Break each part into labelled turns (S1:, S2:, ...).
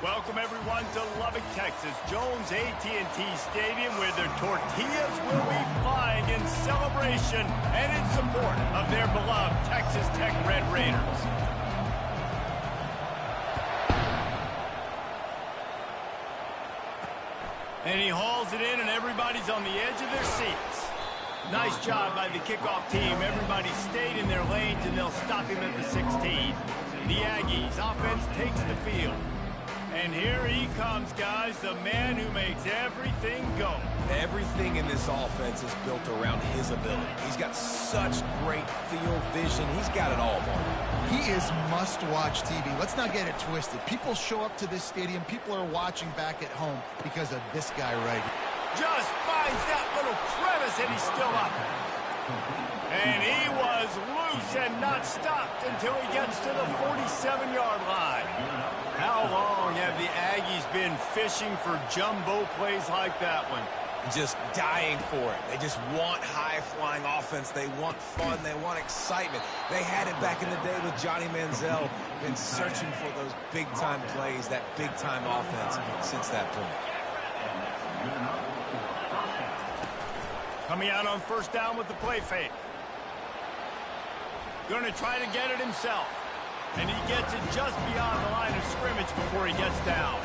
S1: Welcome, everyone, to Lubbock, Texas, Jones AT&T Stadium, where their tortillas will be flying in celebration and in support of their beloved Texas Tech Red Raiders. And he hauls it in, and everybody's on the edge of their seats. Nice job by the kickoff team. Everybody stayed in their lanes, and they'll stop him at the 16. The Aggies offense takes the field. And here he comes, guys, the man who makes everything go.
S2: Everything in this offense is built around his ability. He's got such great field vision. He's got it all, Mark.
S3: He is must-watch TV. Let's not get it twisted. People show up to this stadium. People are watching back at home because of this guy right here.
S1: Just finds that little crevice, and he's still up. And he was loose and not stopped until he gets to the 47-yard line. How long have the Aggies been fishing for jumbo plays like that one?
S2: Just dying for it. They just want high-flying offense. They want fun. They want excitement. They had it back in the day with Johnny Manziel. Been searching for those big-time plays, that big-time offense since that point.
S1: Coming out on first down with the play fake. Going to try to get it himself. And he gets it just beyond the line of scrimmage before he gets down.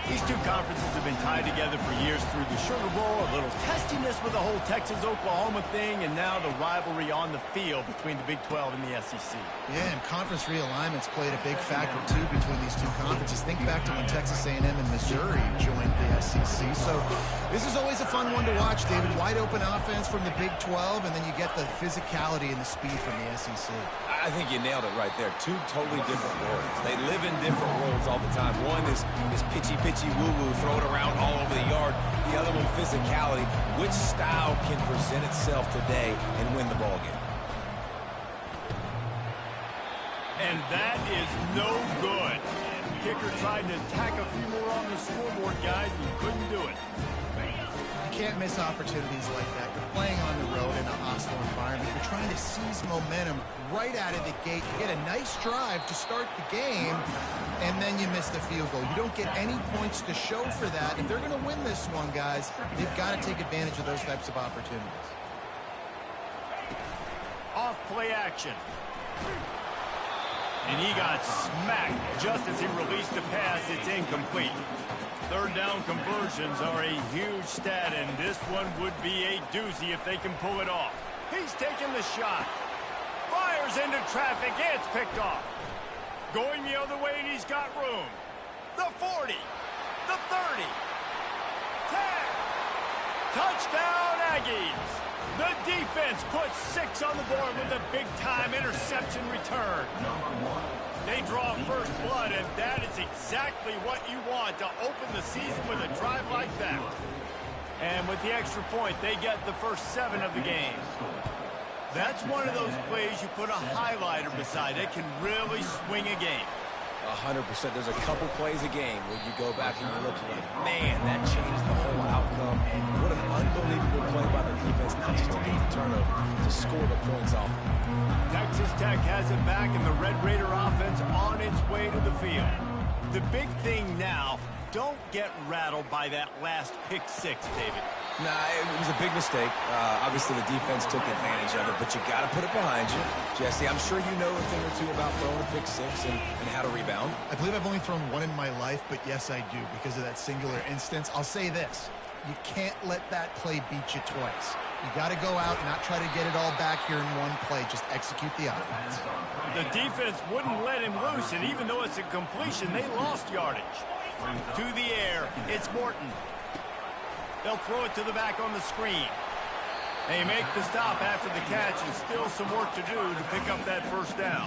S1: These two conferences have been tied together for years through the Sugar Bowl, a little testiness with the whole Texas-Oklahoma thing, and now the rivalry on the field between the Big 12 and the SEC.
S3: Yeah, and conference realignments played a big factor, too, between these two conferences. Think back to when Texas A&M and Missouri joined the SEC. So this is always a fun one to watch, David. Wide-open offense from the Big 12, and then you get the physicality and the speed from the SEC.
S2: I think you nailed it right there. Two totally different worlds. They live in different worlds all the time. One is pitchy woo-woo, throw it around all over the yard. The other one, physicality. Which style can present itself today and win the ball game?
S1: And that is no good. Kicker tried to tack a few more on the scoreboard, guys, and couldn't do it.
S3: You can't miss opportunities like that. You're playing on the road in a hostile environment. You're trying to seize momentum right out of the gate. You get a nice drive to start the game, and then you miss the field goal. You don't get any points to show for that. If they're going to win this one, guys, they've got to take advantage of those types of opportunities.
S1: Off play action. And he got smacked just as he released the pass. It's incomplete. Third down conversions are a huge stat, and this one would be a doozy if they can pull it off. He's taking the shot. Fires into traffic. It's picked off. Going the other way, and he's got room. The 40. The 30. 10. Touchdown, Aggies. The defense puts 6 on the board with a big-time interception return. They draw first blood, and that is exactly what you want to open the season with a drive like that. And with the extra point, they get the first 7 of the game. That's one of those plays you put a highlighter beside. It can really swing a game.
S2: 100%. There's a couple plays a game where you go back and you look like, man, that changed the whole outcome. What an unbelievable play by the defense, not just to get the turnover, to score the points off.
S1: Texas Tech has it back, and the Red Raider offense on its way to the field. The big thing now, don't get rattled by that last pick 6, David.
S2: Nah, it was a big mistake. Obviously, the defense took advantage of it, but you got to put it behind you. Jesse, I'm sure you know a thing or two about throwing a pick 6 and how to rebound.
S3: I believe I've only thrown one in my life, but yes, I do, because of that singular instance. I'll say this. You can't let that play beat you twice. You got to go out and not try to get it all back here in one play. Just execute the offense.
S1: The defense wouldn't let him loose, and even though it's a completion, they lost yardage. To the air, it's Morton. They'll throw it to the back on the screen. They make the stop after the catch, and still some work to do to pick up that first down.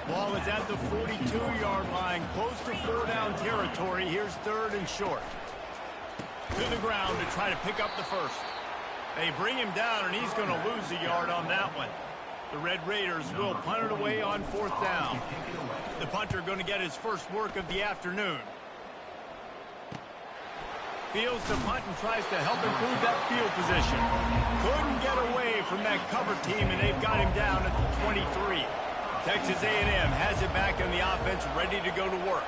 S1: Ball is at the 42-yard line, close to 4-down territory. Here's 3rd and short. To the ground to try to pick up the first. They bring him down, and he's going to lose a yard on that one. The Red Raiders will punt it away on 4th down. The punter going to get his first work of the afternoon. Fields the punt and tries to help improve that field position. Couldn't get away from that cover team, and they've got him down at the 23. Texas A&M has it back in the offense, ready to go to work.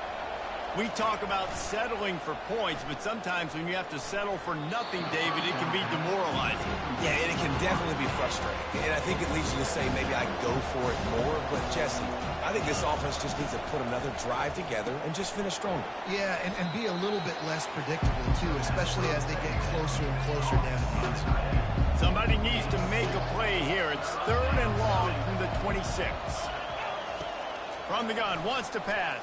S1: We talk about settling for points, but sometimes when you have to settle for nothing, David, it can be demoralizing.
S2: Yeah, and it can definitely be frustrating. And I think it leads you to say maybe I go for it more. But, Jesse, I think this offense just needs to put another drive together and just finish stronger.
S3: Yeah, and be a little bit less predictable, too, especially as they get closer and closer down the inside.
S1: Somebody needs to make a play here. It's 3rd and long from the 26. From the gun, wants to pass.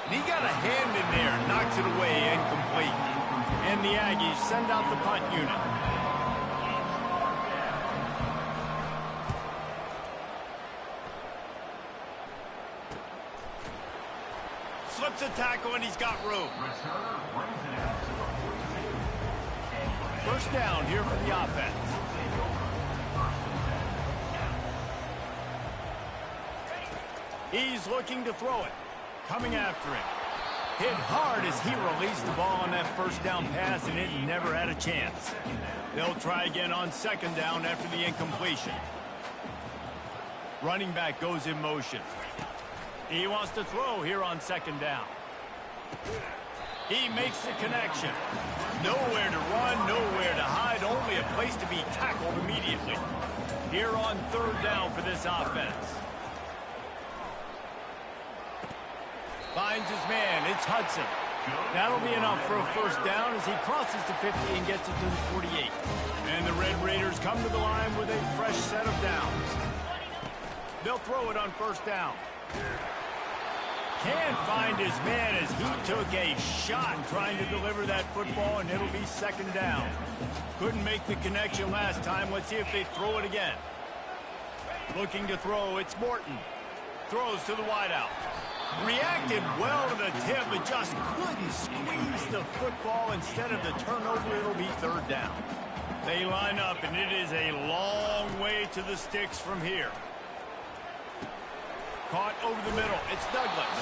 S1: And he got a hand in there, knocks it away, incomplete. And the Aggies send out the punt unit. Slips a tackle and he's got room. First down here for the offense. He's looking to throw it. Coming after him. Hit hard as he released the ball on that first down pass, and it never had a chance. They'll try again on 2nd down after the incompletion. Running back goes in motion. He wants to throw here on 2nd down. He makes the connection. Nowhere to run, nowhere to hide, only a place to be tackled immediately. Here on 3rd down for this offense. Finds his man. It's Hudson. That'll be enough for a first down as he crosses the 50 and gets it to the 48. And the Red Raiders come to the line with a fresh set of downs. They'll throw it on 1st down. Can't find his man as he took a shot trying to deliver that football, and it'll be 2nd down. Couldn't make the connection last time. Let's see if they throw it again. Looking to throw, it's Morton. Throws to the wideout. Reacted well to the tip, but just couldn't squeeze the football. Instead of the turnover, it'll be 3rd down. They line up, and it is a long way to the sticks from here. Caught over the middle. It's Douglas.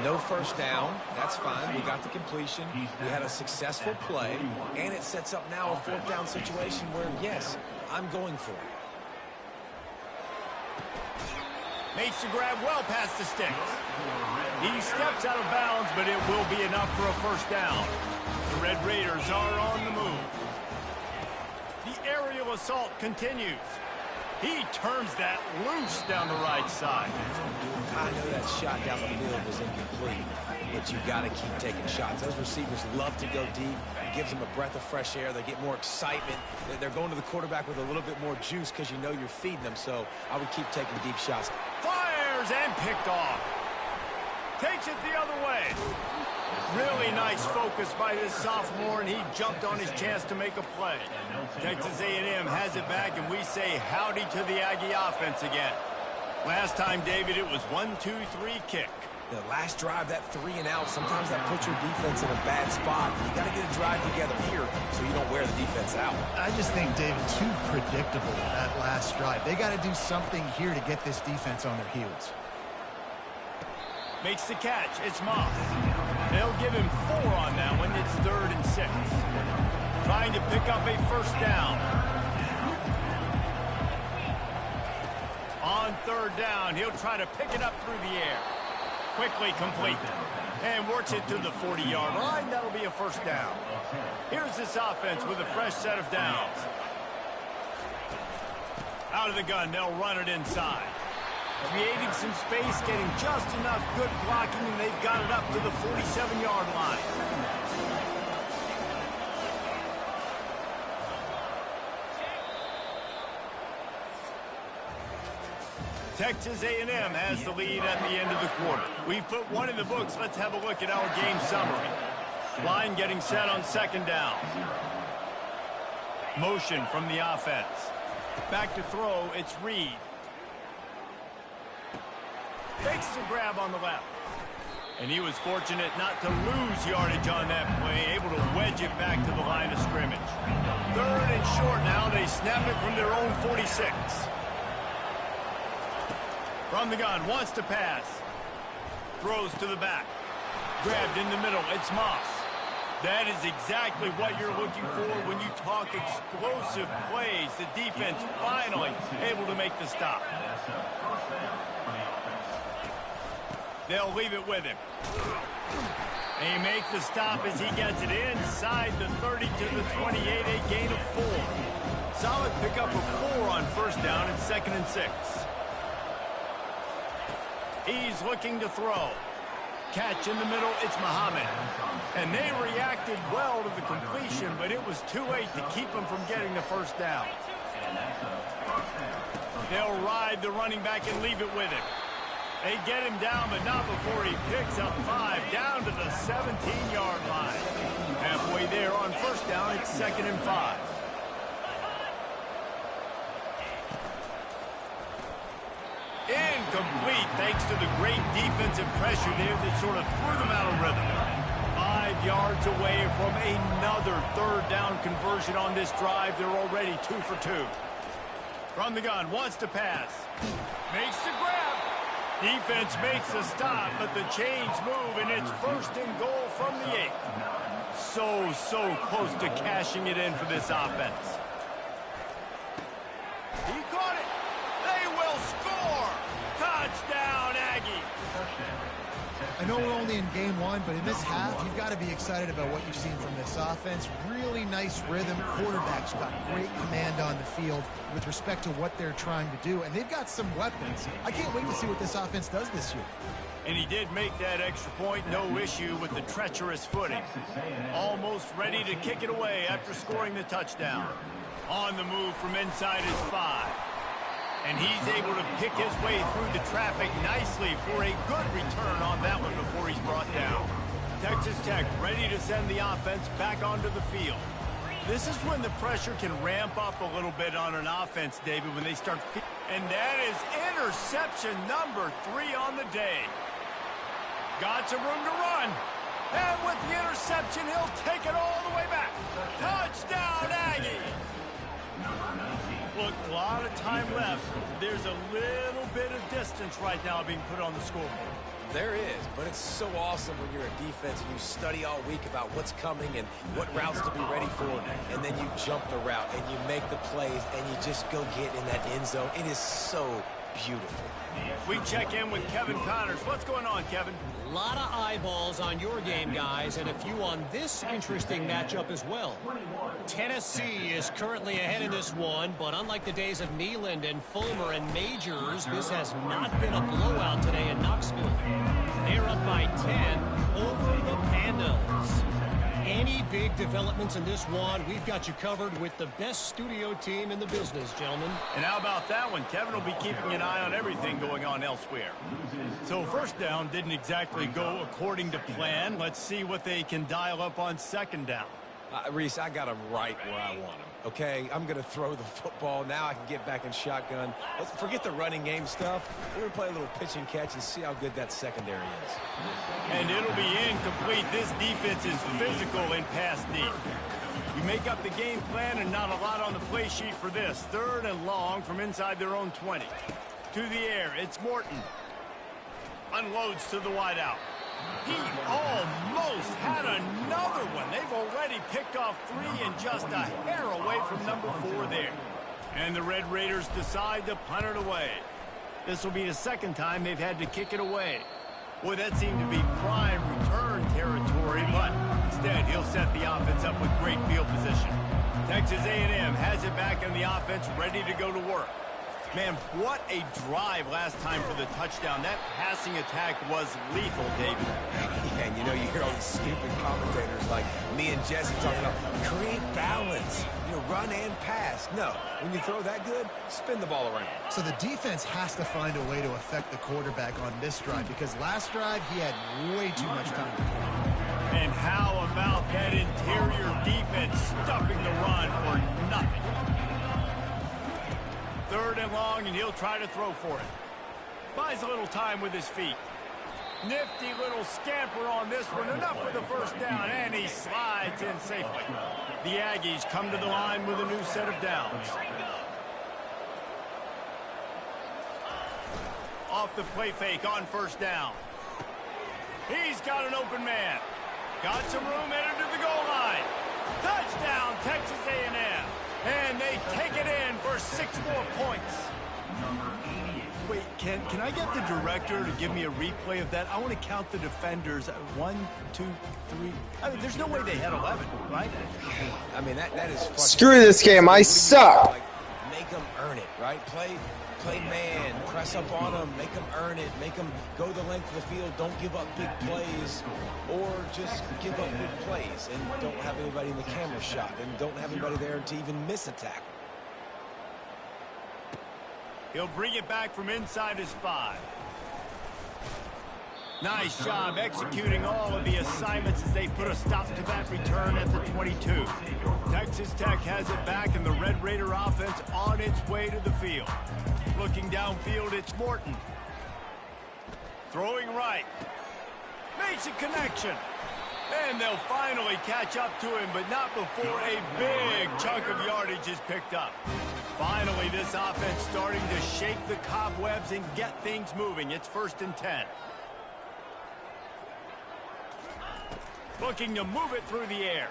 S2: No first down. That's fine. We got the completion. We had a successful play, and it sets up now a 4th down situation where, yes, I'm going for it.
S1: Makes the grab well past the sticks. He steps out of bounds, but it will be enough for a first down. The Red Raiders are on the move. The aerial assault continues. He turns that loose down the right side.
S2: I know that shot down the field was incomplete, but you got to keep taking shots. Those receivers love to go deep. It gives them a breath of fresh air. They get more excitement. They're going to the quarterback with a little bit more juice because you know you're feeding them, so I would keep taking deep shots.
S1: Fires and picked off. Takes it the other way. Really nice focus by this sophomore, and he jumped on his chance to make a play. Texas A&M has it back, and we say howdy to the Aggie offense again. Last time, David, it was 1-2-3 kick.
S2: The last drive, that 3 and out, sometimes that puts your defense in a bad spot. You got to get a drive together here so you don't wear the defense out.
S3: I just think, David, too predictable that last drive. They got to do something here to get this defense on their heels.
S1: Makes the catch. It's Moss. They'll give him 4 on that one. It's 3rd and 6. Trying to pick up a first down. On 3rd down, he'll try to pick it up through the air. Quickly complete. And works it to the 40-yard line. That'll be a first down. Here's this offense with a fresh set of downs. Out of the gun, they'll run it inside. Creating some space, getting just enough good blocking, and they've got it up to the 47-yard line. Texas A&M has the lead at the end of the quarter. We've put 1 in the books. Let's have a look at our game summary. Line getting set on 2nd down. Motion from the offense. Back to throw, it's Reed. Takes the grab on the left. And he was fortunate not to lose yardage on that play, able to wedge it back to the line of scrimmage. 3rd and short now. They snap it from their own 46. From the gun, wants to pass. Throws to the back. Grabbed in the middle, it's Moss. That is exactly what you're looking for when you talk explosive plays. The defense finally able to make the stop. They'll leave it with him. He makes the stop as he gets it inside the 30 to the 28, a gain of 4. Solid pickup of 4 on first down and 2nd and 6. He's looking to throw. Catch in the middle, it's Muhammad. And they reacted well to the completion, but it was too late to keep him from getting the first down. They'll ride the running back and leave it with him. They get him down, but not before he picks up 5 down to the 17-yard line. Halfway there on first down, it's 2nd and 5. Incomplete, thanks to the great defensive pressure there that sort of threw them out of rhythm. 5 yards away from another third down conversion on this drive. They're already 2 for 2. From the gun, wants to pass. Makes the grab. Defense makes a stop, but the chains move, and it's 1st and goal from the 8. So close to cashing it in for this offense. He caught it. They will score. Touchdown, Aggie.
S3: I know we're only in game 1, but in this half, you've got to be excited about what you've seen from this offense. Really nice rhythm. Quarterback's got great command on the field with respect to what they're trying to do, and they've got some weapons. I can't wait to see what this offense does this year.
S1: And he did make that extra point, no issue with the treacherous footing. Almost ready to kick it away after scoring the touchdown. On the move from inside his 5. And he's able to pick his way through the traffic nicely for a good return on that one before he's brought down. Texas Tech ready to send the offense back onto the field. This is when the pressure can ramp up a little bit on an offense, David, when they start. And that is interception number 3 on the day. Got some room to run. And with the interception, he'll take it all the way back. Touchdown, Aggie! Look, a lot of time left. There's a little bit of distance right now being put on the scoreboard.
S2: There is, but it's so awesome when you're a defense and you study all week about what's coming and what routes to be ready for, and then you jump the route and you make the plays and you just go get in that end zone. It is so beautiful.
S1: We check in with Kevin Connors. What's going on, Kevin?
S4: A lot of eyeballs on your game, guys, and a few on this interesting matchup as well. Tennessee is currently ahead in this one, but unlike the days of Neyland and Fulmer and Majors, this has not been a blowout today in Knoxville. They're up by 10 over the Pandas. Any big developments in this one, we've got you covered with the best studio team in the business, gentlemen.
S1: And how about that one? Kevin will be keeping an eye on everything going on elsewhere. So first down didn't exactly go according to plan. Let's see what they can dial up on second down.
S2: Reese, I got him right where I want him, okay? I'm going to throw the football. Now I can get back in shotgun. Let's forget the running game stuff. We're going to play a little pitch and catch and see how good that secondary is.
S1: And it'll be incomplete. This defense is physical in pass deep. You make up the game plan and not a lot on the play sheet for this. 3rd and long from inside their own 20. To the air, it's Morton. Unloads to the wideout. He almost had another one. They've already picked off 3 and just a hair away from number 4 there. And the Red Raiders decide to punt it away. This will be the 2nd time they've had to kick it away. Boy, that seemed to be prime return territory, but instead he'll set the offense up with great field position. Texas A&M has it back in the offense, ready to go to work. Man, what a drive last time for the touchdown. That passing attack was lethal, David.
S2: Yeah, and you know, you hear all these stupid commentators like me and Jesse talking about create balance, you know, run and pass. No, when you throw that good, spin the ball around.
S3: So the defense has to find a way to affect the quarterback on this drive, because last drive he had way too much time to throw.
S1: And how about that interior defense stuffing the run for nothing? 3rd and long, and he'll try to throw for it. Buys a little time with his feet. Nifty little scamper on this one. Enough for the first down, and he slides in safely. The Aggies come to the line with a new set of downs. Off the play fake on first down. He's got an open man. Got some room, entered to the goal line. Touchdown, Texas A&M. And they take it in for 6 more points. Wait, can I get the director to give me a replay of that? I want to count the defenders. 1, 2, 3. I mean, there's no way they had 11, right?
S2: I mean, that is frustrating.
S5: Screw this game. I suck.
S2: Like, make them earn it, right? Play man, press up on them, make them earn it, make them go the length of the field, don't give up big plays, or just give up big plays and don't have anybody in the camera shot and don't have anybody there to even miss a tackle.
S1: He'll bring it back from inside his 5. Nice job executing all of the assignments as they put a stop to that return at the 22. Texas Tech has it back, and the Red Raider offense on its way to the field. Looking downfield, it's Morton. Throwing right. Makes a connection. And they'll finally catch up to him, but not before a big chunk of yardage is picked up. Finally, this offense starting to shake the cobwebs and get things moving. It's 1st and 10. Looking to move it through the air.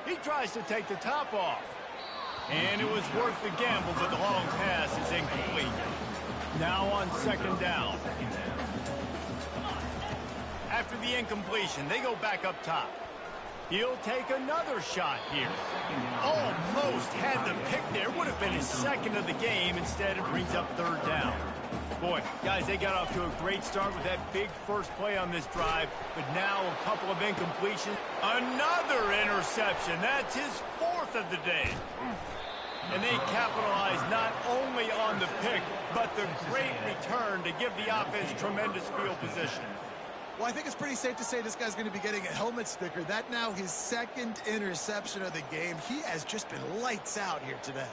S1: He tries to take the top off. And it was worth the gamble, but the long pass is incomplete. Now on 2nd down. After the incompletion, they go back up top. He'll take another shot here. Almost had the pick there. Would have been his 2nd of the game. Instead, it brings up 3rd down. Boy, guys, they got off to a great start with that big first play on this drive, but now a couple of incompletions. Another interception. That's his 4th of the day. And they capitalize not only on the pick, but the great return to give the offense tremendous field position.
S3: Well, I think it's pretty safe to say this guy's going to be getting a helmet sticker. That now his 2nd interception of the game. He has just been lights out here today.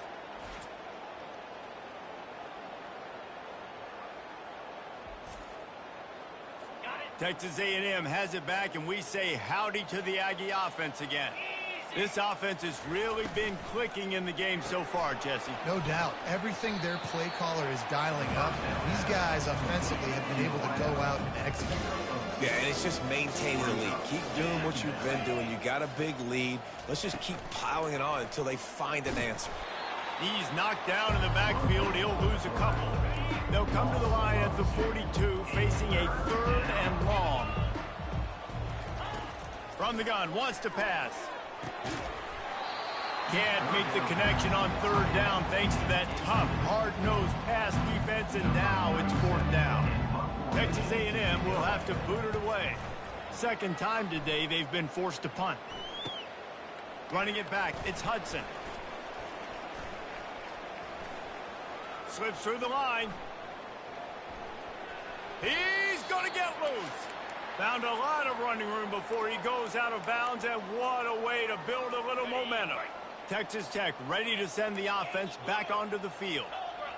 S1: Texas A&M has it back, and we say howdy to the Aggie offense again. This offense has really been clicking in the game so far, Jesse.
S3: No doubt. Everything their play caller is dialing up, these guys offensively have been able to go out and execute.
S2: Yeah, and it's just maintaining the lead. Keep doing what you've been doing. You got a big lead. Let's just keep piling it on until they find an answer.
S1: He's knocked down in the backfield. He'll lose a couple. They'll come to the line at the 42, facing a 3rd and long. From the gun, wants to pass. Can't make the connection on 3rd down thanks to that tough, hard-nosed pass defense, and now it's 4th down. Texas A&M will have to boot it away. 2nd time today they've been forced to punt. Running it back, it's Hudson. Slips through the line. He's going to get loose. Found a lot of running room before he goes out of bounds, and what a way to build a little momentum. Texas Tech ready to send the offense back onto the field.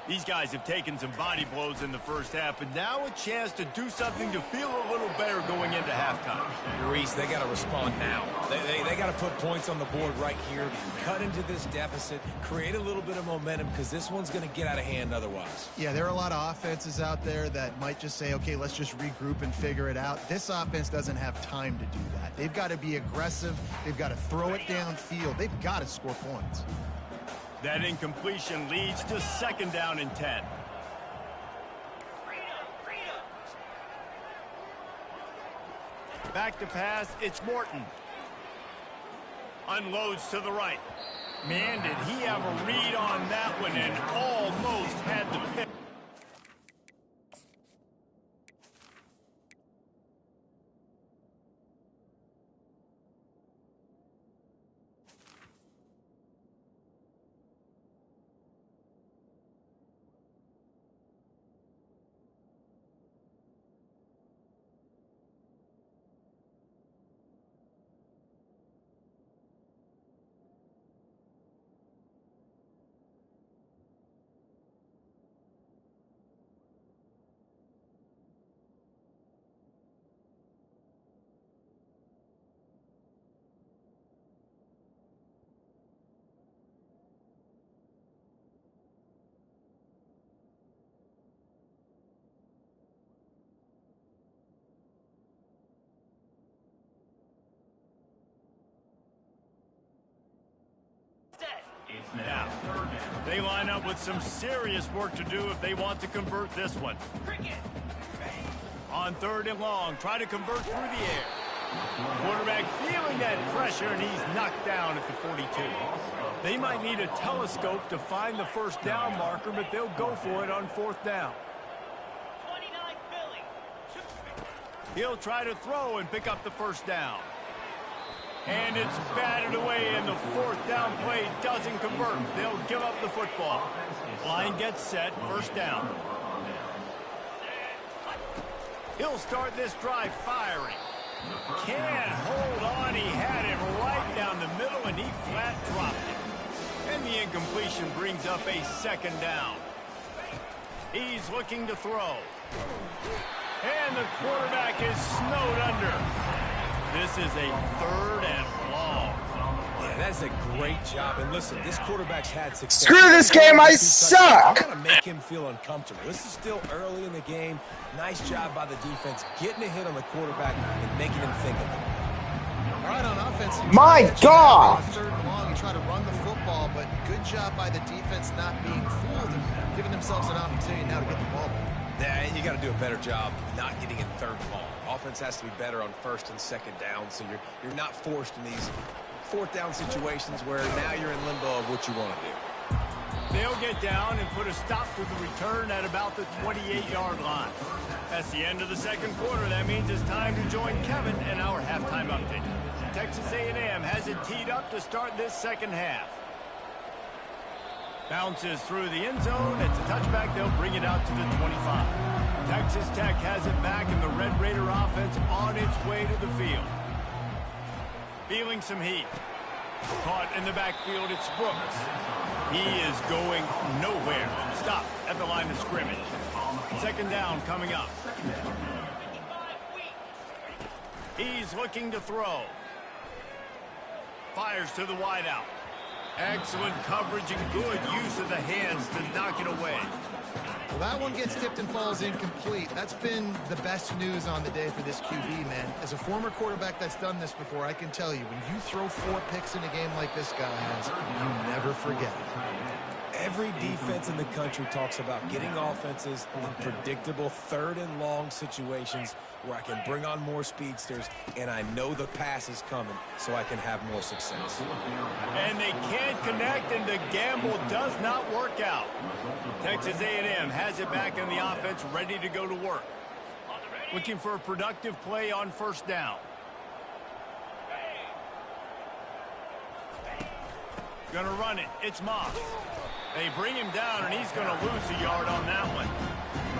S1: These guys have taken some body blows in the first half, but now a chance to do something to feel a little better going into halftime.
S2: Reese, they got to respond now. They got to put points on the board right here, cut into this deficit, create a little bit of momentum, because this one's going to get out of hand otherwise.
S3: Yeah, there are a lot of offenses out there that might just say, okay, let's just regroup and figure it out. This offense doesn't have time to do that. They've got to be aggressive. They've got to throw it downfield. They've got to score points.
S1: That incompletion leads to 2nd down and 10. Back to pass, it's Morton. Unloads to the right. Man, did he have a read on that one and almost had the pick. Now, they line up with some serious work to do if they want to convert this one. On 3rd and long, try to convert through the air. Quarterback feeling that pressure, and he's knocked down at the 42. They might need a telescope to find the first down marker, but they'll go for it on 4th down. He'll try to throw and pick up the first down. And it's batted away, and the 4th down play doesn't convert. They'll give up the football. Line gets set, 1st down. He'll start this drive firing. Can't hold on. He had it right down the middle, and he flat dropped it. And the incompletion brings up a 2nd down. He's looking to throw. And the quarterback is snowed under. This is a 3rd and long.
S2: Yeah, that's a great job. And listen, this quarterback's had success.
S5: Screw this game, I suck!
S2: I'm going to make him feel uncomfortable. This is still early in the game. Nice job by the defense, getting a hit on the quarterback and making him think of it.
S3: All right, on offense.
S5: My God!
S3: 3rd and long, he tried to run the football, but good job by the defense not being fooled and giving themselves an opportunity now to get the ball back.
S2: Yeah, you got to do a better job not getting in 3rd and long. Offense has to be better on 1st and 2nd down, so you're not forced in these 4th down situations where now you're in limbo of what you want to do.
S1: They'll get down and put a stop to the return at about the 28-yard line. That's the end of the 2nd quarter. That means it's time to join Kevin in our halftime update. Texas A&M has it teed up to start this 2nd half. Bounces through the end zone. It's a touchback. They'll bring it out to the 25. Texas Tech has it back, and the Red Raider offense on its way to the field. Feeling some heat. Caught in the backfield, it's Brooks. He is going nowhere. Stop at the line of scrimmage. 2nd down coming up. He's looking to throw. Fires to the wideout. Excellent coverage and good use of the hands to knock it away.
S3: Well, that one gets tipped and falls incomplete. That's been the best news on the day for this QB, man. As a former quarterback that's done this before, I can tell you, when you throw 4 picks in a game like this guy has, you never forget it.
S2: Every defense in the country talks about getting offenses in predictable 3rd and long situations where I can bring on more speedsters and I know the pass is coming so I can have more success.
S1: And they can't connect, and the gamble does not work out. Texas A&M has it back in the offense, ready to go to work. Looking for a productive play on 1st down. Gonna run it. It's Moss. They bring him down, and he's going to lose a yard on that one.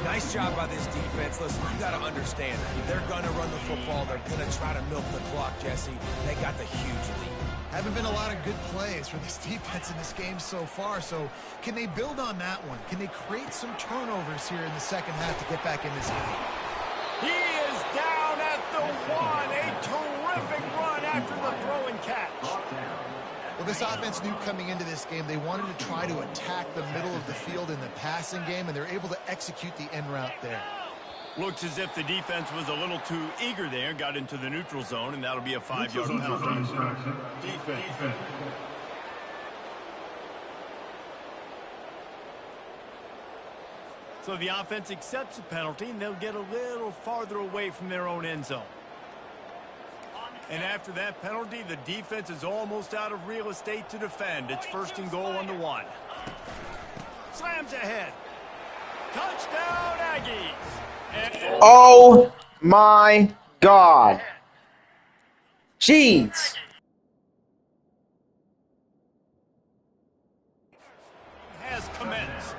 S2: Nice job by this defense. Listen, you got to understand, they're going to run the football. They're going to try to milk the clock, Jesse. They got the huge lead.
S3: Haven't been a lot of good plays for this defense in this game so far, so can they build on that one? Can they create some turnovers here in the 2nd half to get back in this game?
S1: He is down at the 1. A terrific run after the throw and catch.
S3: Well, this offense knew coming into this game they wanted to try to attack the middle of the field in the passing game, and they're able to execute the end route there.
S1: Looks as if the defense was a little too eager there, got into the neutral zone, and that'll be a 5-yard penalty. Defense. So the offense accepts the penalty, and they'll get a little farther away from their own end zone. And after that penalty, the defense is almost out of real estate to defend. It's 1st and goal on the 1. Slams ahead. Touchdown, Aggies.
S5: Oh my God. Jeez.
S1: Has commenced.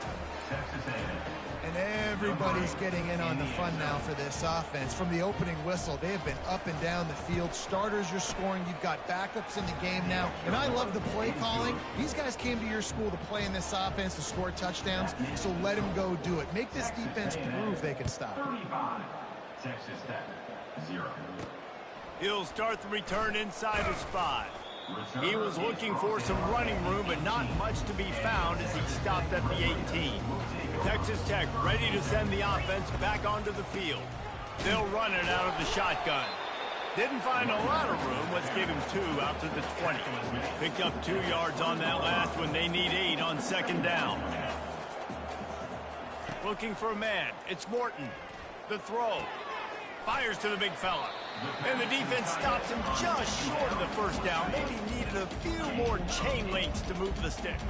S3: And everybody's getting in on the fun now for this offense. From the opening whistle, they have been up and down the field. Starters are scoring. You've got backups in the game now. And I love the play calling. These guys came to your school to play in this offense to score touchdowns, so let them go do it. Make this defense prove they can stop.
S6: 35, Texas Tech, 0.
S1: He'll start the return inside his 5. He was looking for some running room, but not much to be found as he stopped at the 18. Texas Tech ready to send the offense back onto the field. They'll run it out of the shotgun. Didn't find a lot of room. Let's give him 2 out to the 20. Picked up 2 yards on that last one. They need 8 on second down. Looking for a man. It's Morton. The throw. Fires to the big fella. And the defense stops him just short of the first down. Maybe needed a few more chain links to move the sticks.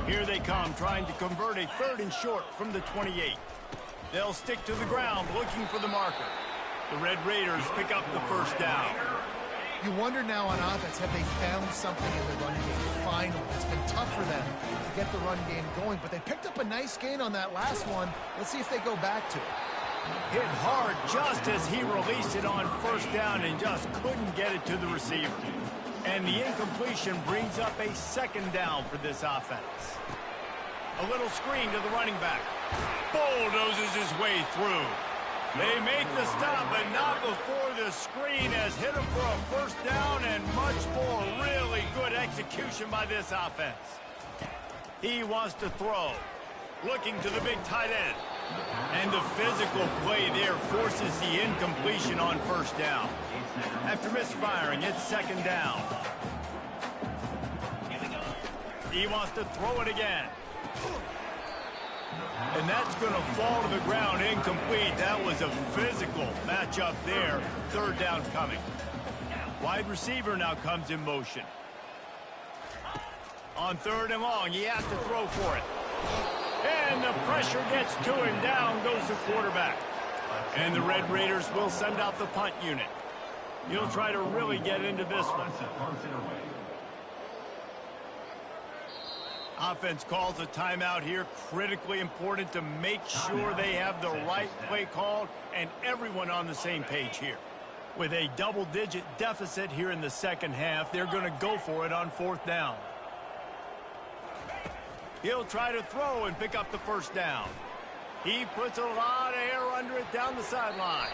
S1: Here they come, trying to convert a 3rd and short from the 28. They'll stick to the ground, looking for the marker. The Red Raiders pick up the first down.
S3: You wonder now on offense, have they found something in the run game? Finally, it's been tough for them to get the run game going, but they picked up a nice gain on that last one. Let's see if they go back to it.
S1: Hit hard just as he released it on first down and just couldn't get it to the receiver. And the incompletion brings up a 2nd down for this offense. A little screen to the running back. Bulldozes his way through. They make the stop, but not before the screen has hit him for a first down and much more. Really good execution by this offense. He wants to throw. Looking to the big tight end. And the physical play there forces the incompletion on first down. After misfiring, it's 2nd down. He wants to throw it again. And that's going to fall to the ground incomplete. That was a physical matchup there. 3rd down coming. Wide receiver now comes in motion. On 3rd and long, he has to throw for it. And the pressure gets to him. Down goes the quarterback. And the Red Raiders will send out the punt unit. He'll try to really get into this one. Offense calls a timeout here. Critically important to make sure they have the right play called and everyone on the same page here. With a double-digit deficit here in the second half, they're going to go for it on 4th down. He'll try to throw and pick up the first down. He puts a lot of air under it down the sideline.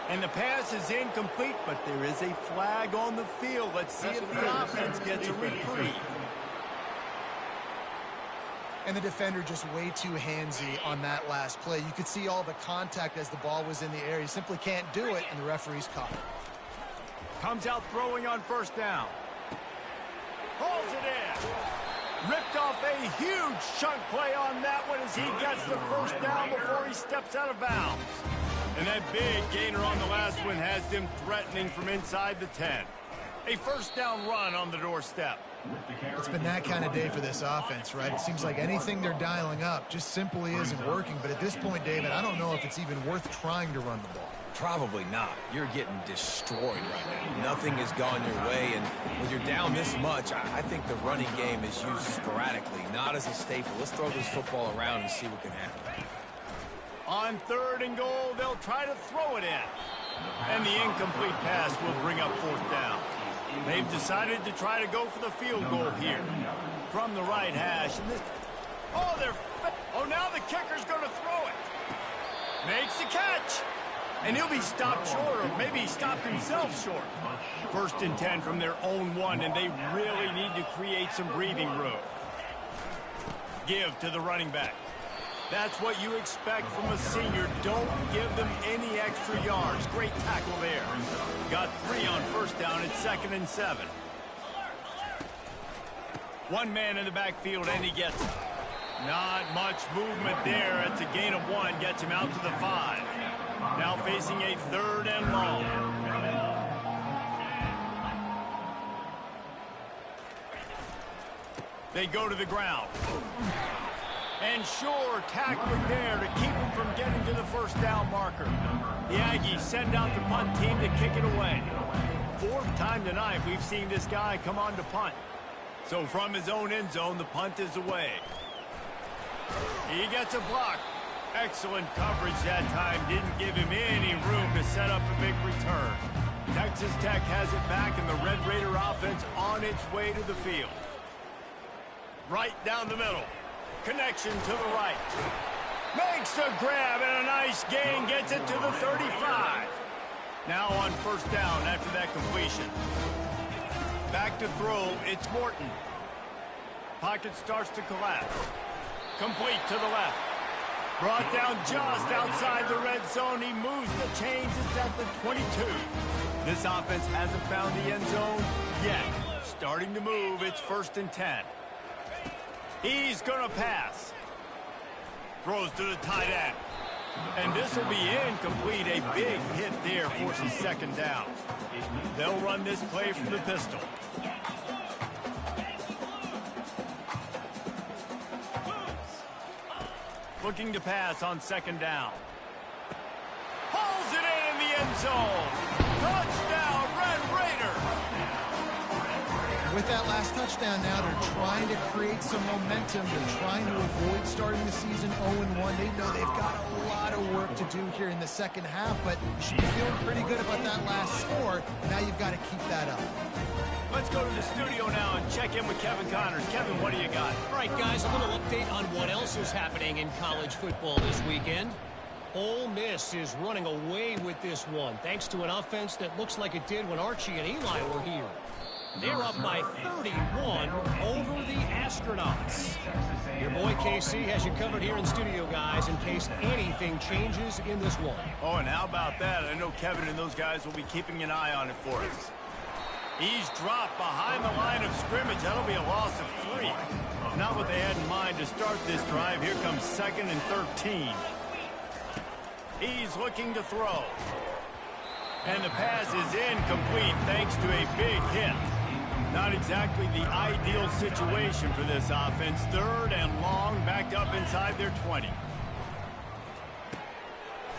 S1: And the pass is incomplete, but there is a flag on the field. Let's see if the offense gets a reprieve.
S3: And the defender just way too handsy on that last play. You could see all the contact as the ball was in the air. He simply can't do it, and the referee's caught it.
S1: Comes out throwing on first down. Hauls it in. Ripped off a huge chunk play on that one as he gets the first down before he steps out of bounds. And that big gainer on the last one has them threatening from inside the 10. A first down run on the doorstep.
S3: It's been that kind of day for this offense, right? It seems like anything they're dialing up just simply isn't working. But at this point, David, I don't know if it's even worth trying to run the ball.
S2: Probably not. You're getting destroyed right now. Nothing has gone your way, and when you're down this much, I think the running game is used sporadically, not as a staple. Let's throw this football around and see what can happen.
S1: On 3rd and goal, they'll try to throw it in. And the incomplete pass will bring up 4th down. They've decided to try to go for the field goal here. From the right hash. Now the kicker's going to throw it. Makes the catch. And he'll be stopped short, or maybe he stopped himself short. 1st and 10 from their own 1, and they really need to create some breathing room. Give to the running back. That's what you expect from a senior. Don't give them any extra yards. Great tackle there. Got 3 on first down. It's 2nd and 7. One man in the backfield, and he gets it. Not much movement there. It's a gain of 1. Gets him out to the 5. Now facing a 3rd and long. They go to the ground. And sure, tackling there to keep him from getting to the first down marker. The Aggies send out the punt team to kick it away. 4th time tonight we've seen this guy come on to punt. So from his own end zone, the punt is away. He gets a block. Excellent coverage that time. Didn't give him any room to set up a big return. Texas Tech has it back, and the Red Raider offense on its way to the field. Right down the middle. Connection to the right. Makes a grab, and a nice gain. Gets it to the 35. Now on first down after that completion. Back to throw. It's Morton. Pocket starts to collapse. Complete to the left. Brought down just outside the red zone. He moves the chains. It's at the 22. This offense hasn't found the end zone yet. Starting to move, it's 1st and 10. He's going to pass. Throws to the tight end. And this will be incomplete. A big hit there forces 2nd down. They'll run this play from the pistol. Looking to pass on 2nd down. Pulls it in the end zone. Touchdown, Red Raiders.
S3: With that last touchdown now, they're trying to create some momentum. They're trying to avoid starting the season 0-1. They know they've got a lot of work to do here in the second half, but you should be feeling pretty good about that last score. Now you've got to keep that up.
S1: Let's go to the studio now and check in with Kevin Connors. Kevin, what do you got?
S4: All right, guys, a little update on what else is happening in college football this weekend. Ole Miss is running away with this one, thanks to an offense that looks like it did when Archie and Eli were here. They're up by 31 over the Astronauts. Your boy KC has you covered here in studio, guys, in case anything changes in this one.
S1: Oh, and how about that? I know Kevin and those guys will be keeping an eye on it for us. He's dropped behind the line of scrimmage. That'll be a loss of 3. Not what they had in mind to start this drive. Here comes 2nd and 13. He's looking to throw. And the pass is incomplete thanks to a big hit. Not exactly the ideal situation for this offense. 3rd and long, backed up inside their 20.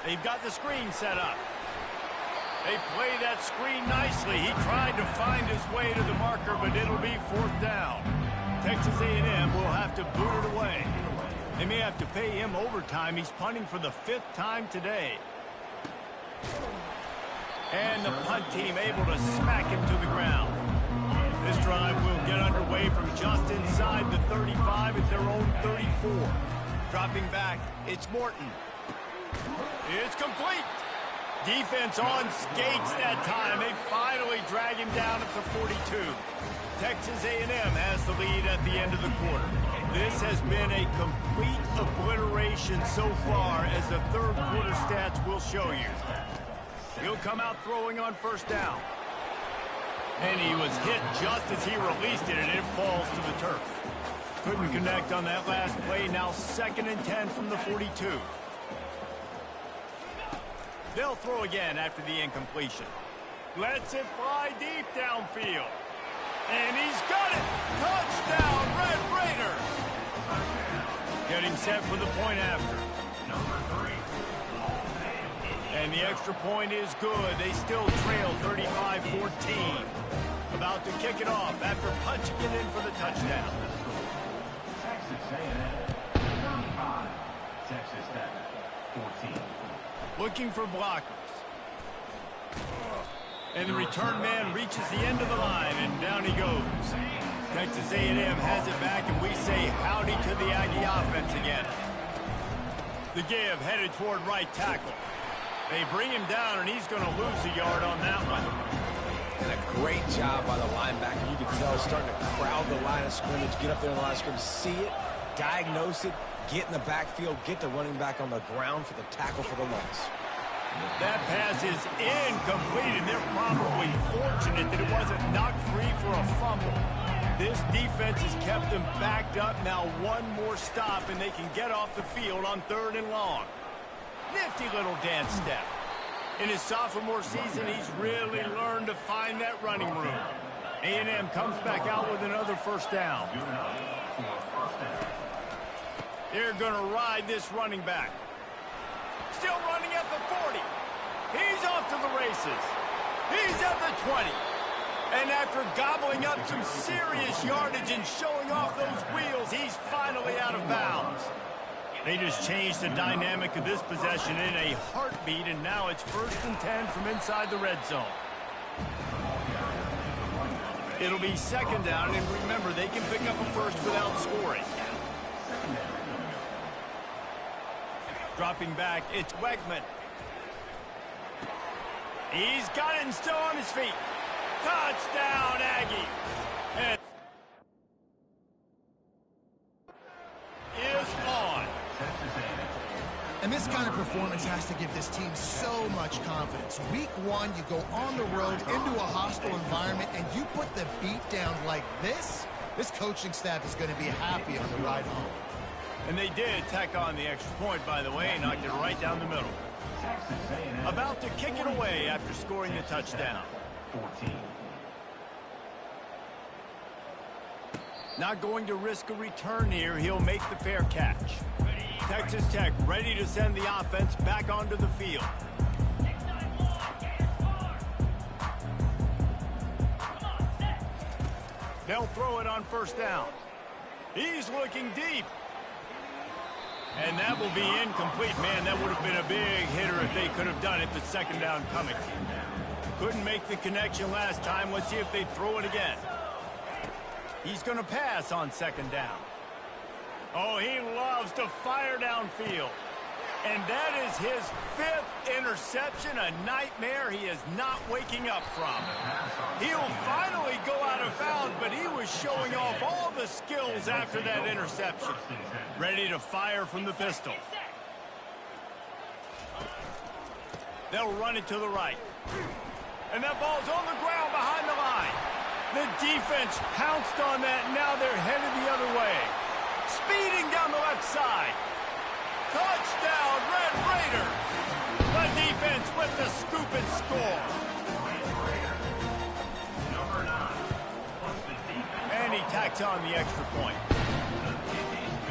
S1: They've got the screen set up. They play that screen nicely. He tried to find his way to the marker, but it'll be 4th down. Texas A&M will have to boot it away. They may have to pay him overtime. He's punting for the 5th time today. And the punt team able to smack him to the ground. This drive will get underway from just inside the 35 at their own 34. Dropping back, it's Morton. It's complete. Defense on skates that time. They finally drag him down at the 42. Texas A&M has the lead at the end of the quarter. This has been a complete obliteration so far, as the 3rd quarter stats will show you. He'll come out throwing on 1st down. And he was hit just as he released it, and it falls to the turf. Couldn't connect on that last play. Now 2nd and 10 from the 42. They'll throw again after the incompletion. Lets it fly deep downfield. And he's got it! Touchdown, Red Raiders! Getting set for the point after. And the extra point is good. They still trail 35-14. About to kick it off after punching it in for the touchdown.
S6: Texas A&M 35, Texas Tech 14.
S1: Looking for blockers. And the return man reaches the end of the line, and down he goes. Texas A&M has it back, and we say howdy to the Aggie offense again. The give headed toward right tackle. They bring him down, and he's going to lose a yard on that one.
S2: And a great job by the linebacker. You can tell starting to crowd the line of scrimmage, get up there in the line of scrimmage, see it, diagnose it, get in the backfield, get the running back on the ground for the tackle for the loss.
S1: That pass is incomplete, and they're probably fortunate that it wasn't knocked free for a fumble. This defense has kept them backed up. Now one more stop, and they can get off the field on 3rd and long. Nifty little dance step. In his sophomore season, he's really learned to find that running room. A&M comes back out with another 1st down. They're going to ride this running back. Still running at the 40. He's off to the races. He's at the 20. And after gobbling up some serious yardage and showing off those wheels, he's finally out of bounds. They just changed the dynamic of this possession in a heartbeat, and now it's 1st and 10 from inside the red zone. It'll be 2nd down, and remember, they can pick up a first without scoring. Dropping back, it's Wegman. He's got it and still on his feet. Touchdown, Aggie. And is on.
S3: And this kind of performance has to give this team so much confidence. Week 1, you go on the road into a hostile environment, and you put the beat down like this. This coaching staff is going to be happy on the ride home.
S1: And they did tack on the extra point, by the way, and knocked it right down the middle. About to kick it away after scoring the touchdown.
S6: 14.
S1: Not going to risk a return here. He'll make the fair catch. Texas Tech ready to send the offense back onto the field. They'll throw it on first down. He's looking deep. And that will be incomplete. Man, that would have been a big hitter if they could have done it, but second down coming. Couldn't make the connection last time. Let's see if they throw it again. He's going to pass on second down. Oh, he loves to fire downfield. And that is his 5th interception, a nightmare he is not waking up from. He'll finally go out of bounds, but he was showing off all the skills after that interception. Ready to fire from the pistol. They'll run it to the right. And that ball's on the ground behind the line. The defense pounced on that, and now they're headed the other way. Speeding down the left side. Touchdown, Red Raiders! The defense with the scoop and score. And he tacks on the extra point.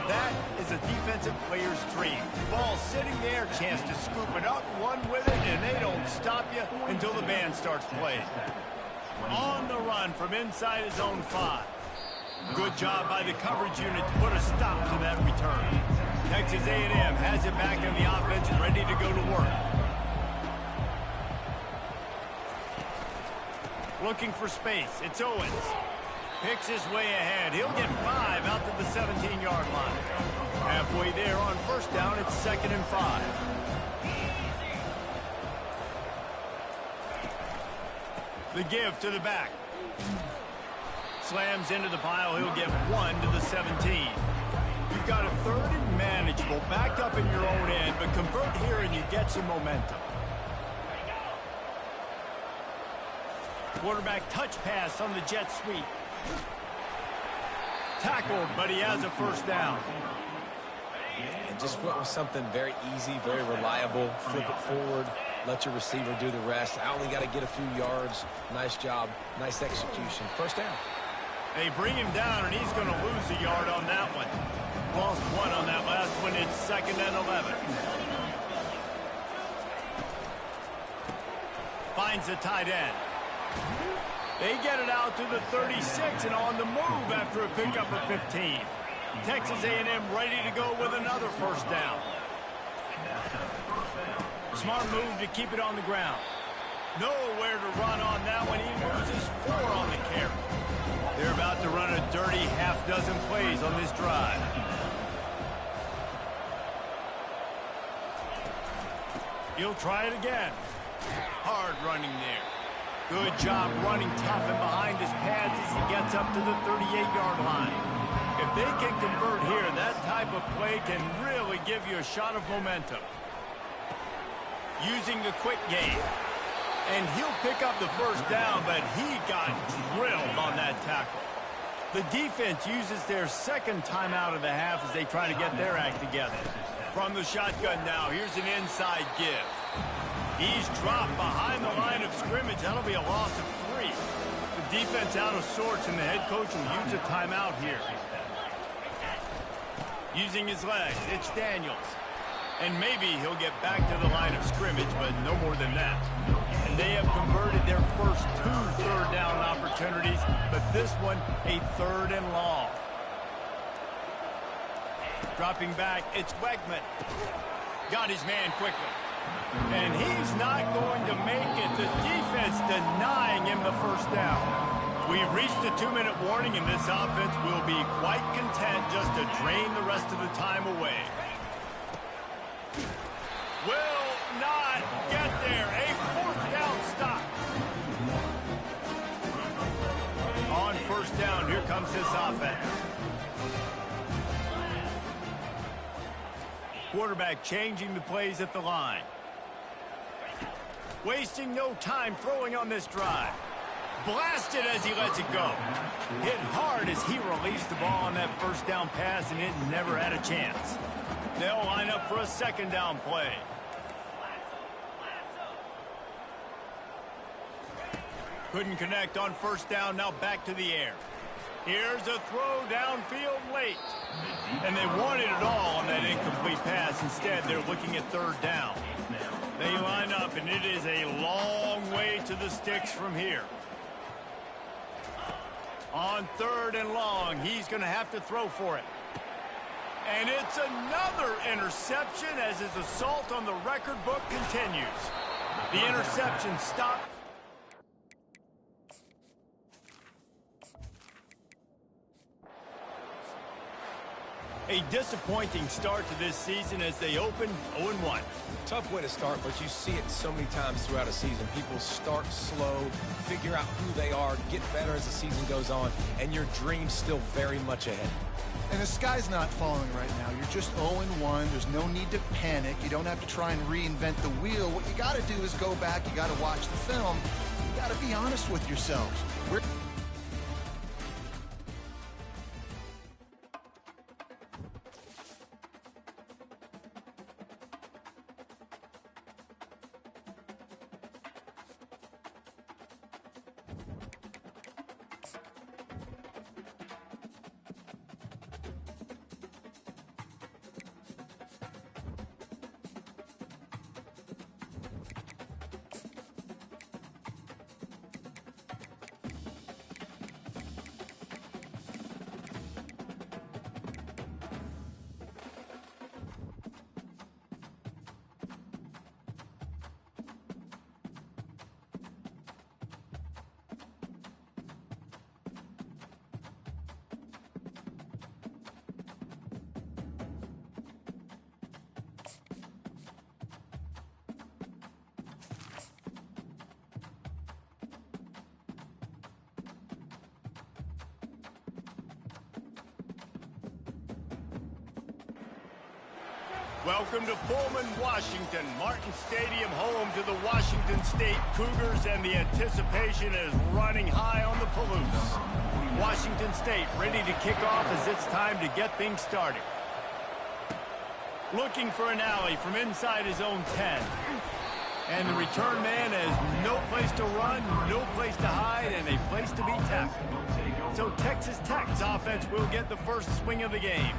S1: That is a defensive player's dream. Ball sitting there, chance to scoop it up, run with it, and they don't stop you until the band starts playing. On the run from inside his own 5. Good job by the coverage unit to put a stop to that return. Texas A&M has it back in the offense and ready to go to work. Looking for space. It's Owens. Picks his way ahead. He'll get 5 out to the 17-yard line. Halfway there on first down, it's 2nd and 5. The give to the back. Slams into the pile. He'll get 1 to the 17. You've got a 3rd and manageable, backed up in your own end, but convert here and you get some momentum. Quarterback touch pass on the jet sweep. Tackled, but he has a first down.
S2: And just went with something very easy, very reliable. Flip it forward. Let your receiver do the rest. I only got to get a few yards. Nice job. Nice execution. First down.
S1: They bring him down, and he's going to lose a yard on that one. Lost 1 on that last one. It's 2nd and 11. Finds the tight end. They get it out to the 36 and on the move after a pickup of 15. Texas A&M ready to go with another first down. Smart move to keep it on the ground. Nowhere to run on that one. He loses 4 on the carry. They're about to run a dirty half-dozen plays on this drive. He'll try it again. Hard running there. Good job running tough and behind his pads as he gets up to the 38-yard line. If they can convert here, that type of play can really give you a shot of momentum. Using the quick game. And he'll pick up the first down, but he got drilled on that tackle. The defense uses their 2nd timeout of the half as they try to get their act together. From the shotgun now, here's an inside give. He's dropped behind the line of scrimmage. That'll be a loss of 3. The defense out of sorts, and the head coach will use a timeout here. Using his legs, it's Daniels. And maybe he'll get back to the line of scrimmage, but no more than that. And they have converted their first 2 third down opportunities, but this one a 3rd and long. Dropping back, it's Wegman. Got his man quickly. And he's not going to make it. The defense denying him the first down. We've reached the 2-minute warning, and this offense will be quite content just to drain the rest of the time away. Will not get there. A 4th down stop. On first down, here comes this offense. Quarterback changing the plays at the line. Wasting no time throwing on this drive. Blasted as he lets it go. Hit hard as he released the ball on that first down pass, and it never had a chance. They'll line up for a second down play. Couldn't connect on first down, now back to the air. Here's a throw downfield late. And they wanted it all on that incomplete pass. Instead, they're looking at third down. They line up, and it is a long way to the sticks from here. On third and long, he's going to have to throw for it. And it's another interception as his assault on the record book continues. The interception stopped. A disappointing start to this season as they open 0-1.
S2: Tough way to start, but you see it so many times throughout a season. People start slow, figure out who they are, get better as the season goes on, and your dream's still very much ahead.
S3: And the sky's not falling right now. You're just 0-1. There's no need to panic. You don't have to try and reinvent the wheel. What you got to do is go back. You got to watch the film. You got to be honest with yourselves.
S1: Welcome to Pullman, Washington. Martin Stadium, home to the Washington State Cougars, and the anticipation is running high on the Palouse. Washington State ready to kick off as it's time to get things started. Looking for an alley from inside his own 10. And the return man has no place to run, no place to hide, and a place to be tackled. So Texas Tech's offense will get the first swing of the game.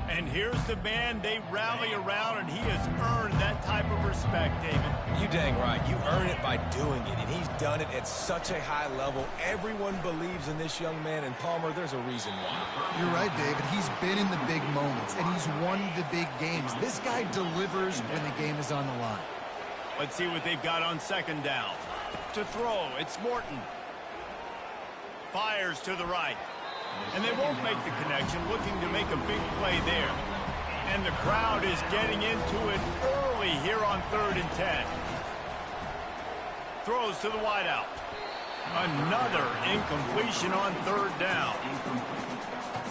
S1: And here's the man they rally around, and he has earned that type of respect, David.
S2: You dang right. You earn it by doing it, and he's done it at such a high level. Everyone believes in this young man, and Palmer, there's a reason why.
S3: You're right, David. He's been in the big moments, and he's won the big games. This guy delivers when the game is on the line.
S1: Let's see what they've got on second down. To throw, it's Morton. Fires to the right. And they won't make the connection, looking to make a big play there. And the crowd is getting into it early here on 3rd and 10. Throws to the wideout. Another incompletion on 3rd down.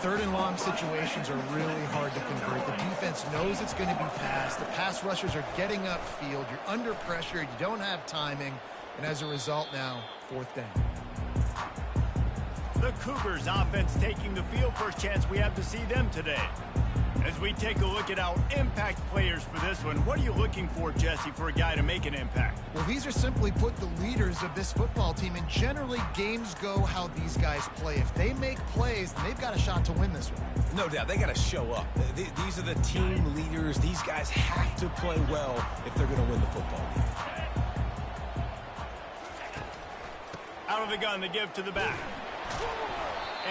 S3: 3rd and long situations are really hard to convert. The defense knows it's going to be passed. The pass rushers are getting upfield. You're under pressure. You don't have timing. And as a result now, 4th down.
S1: The Cougars offense taking the field. First chance we have to see them today. As we take a look at our impact players for this one, what are you looking for, Jesse, for a guy to make an impact?
S3: Well, these are simply put the leaders of this football team, and generally games go how these guys play. If they make plays, then they've got a shot to win this one.
S2: No doubt. They got to show up. These are the team leaders. These guys have to play well if they're going to win the football game.
S1: Out of the gun to give to the back.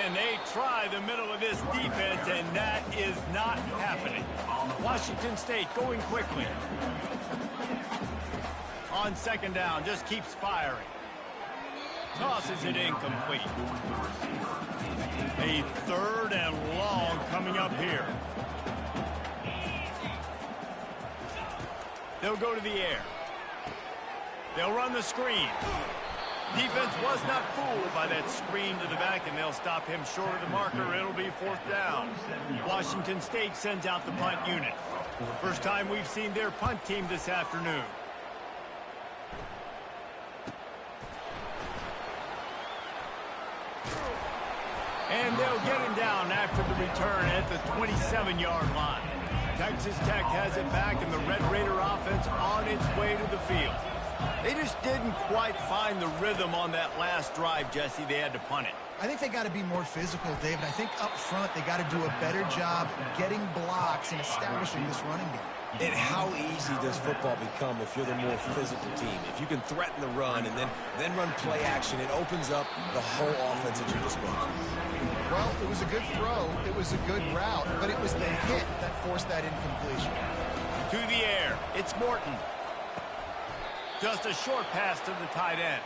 S1: And they try the middle of this defense, and that is not happening. Washington State going quickly. On second down, just keeps firing. Tosses it incomplete. A 3rd and long coming up here. They'll go to the air. They'll run the screen. Defense was not fooled by that screen to the back, and they'll stop him short of the marker. It'll be 4th down. Washington State sends out the punt unit. First time we've seen their punt team this afternoon. And they'll get him down after the return at the 27-yard line. Texas Tech has it back, and the Red Raider offense on its way to the field. They just didn't quite find the rhythm on that last drive, Jesse. They had to punt it.
S3: I think they got to be more physical, David. I think up front they got to do a better job getting blocks and establishing this running game.
S2: And how easy does football become if you're the more physical team? If you can threaten the run and then run play action, it opens up the whole offense at your disposal.
S3: Well, it was a good throw. It was a good route, but it was the hit that forced that incompletion.
S1: To the air, it's Morton. Just a short pass to the tight end.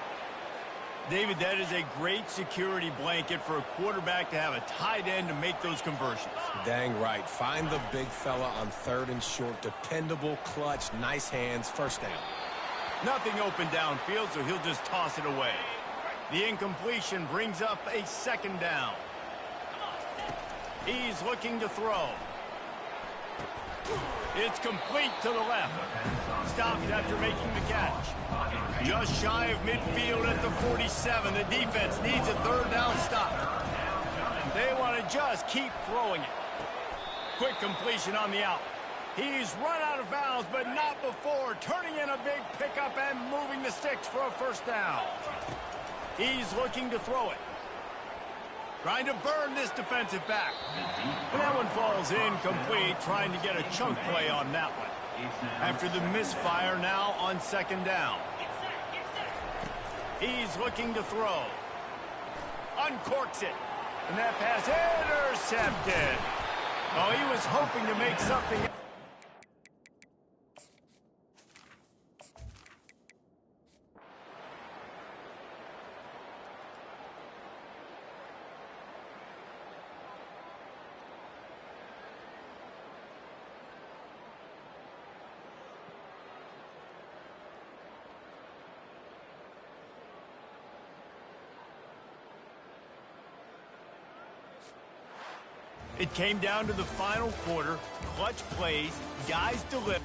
S1: David, that is a great security blanket for a quarterback to have a tight end to make those conversions.
S2: Dang right. Find the big fella on 3rd and short. Dependable, clutch, nice hands, 1st down.
S1: Nothing open downfield, so he'll just toss it away. The incompletion brings up a 2nd down. He's looking to throw. It's complete to the left. Stopped after making the catch. Just shy of midfield at the 47. The defense needs a 3rd down stop. They want to just keep throwing it. Quick completion on the out. He's run out of bounds, but not before turning in a big pickup and moving the sticks for a 1st down. He's looking to throw it. Trying to burn this defensive back. And that one falls incomplete, trying to get a chunk play on that one. After the misfire, now on 2nd down. He's looking to throw. Uncorks it. And that pass intercepted. Oh, he was hoping to make something. It came down to the final quarter. Clutch plays, guys deliver.